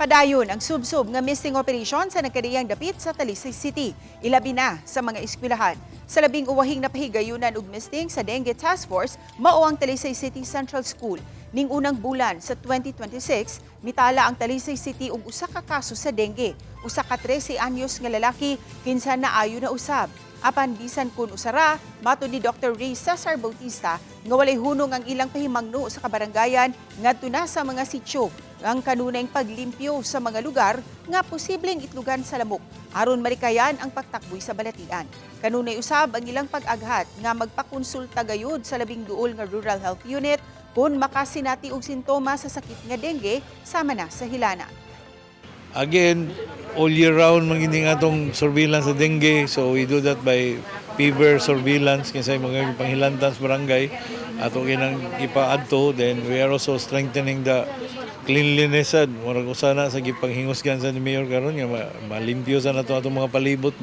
Padayon ang subsub nga missing operation sa nagkariyang dapit sa Talisay City. Ilabi na sa mga eskwelahan. Sa labing uwahing napahigayunan og misting sa Dengue Task Force, mao ang Talisay City Central School. Ning unang bulan sa 2026, mitala ang Talisay City og usa ka kaso sa dengue. Usa ka 13 anyos nga lalaki kinsa naayo na usab. Apan bisan kun usara, mato ni Dr. Ray Cesar Bautista nga walay hunong ang ilang pahimangno sa kabarangayan ngadto na sa mga sityo ang kanunayng paglimpyo sa mga lugar nga posibleng itlugan sa lamok aron marikayan ang pagtakboy sa balatian. Kanunay usab ang ilang pag-aghat nga magpakonsulta gayud sa labing duol nga Rural Health Unit kung makasinati og sintomas sa sakit nga dengue sama na sa hilana. Again, all year round magiging atong surveillance sa dengue. So we do that by fever surveillance kinsay mga panghilantan sa barangay ato ginang ipaadto. Then we are also strengthening the cleanliness. Murag usana sa gipanghingusgan sa ni Mayor karon nga malimpyo sa nato atong mga palibot.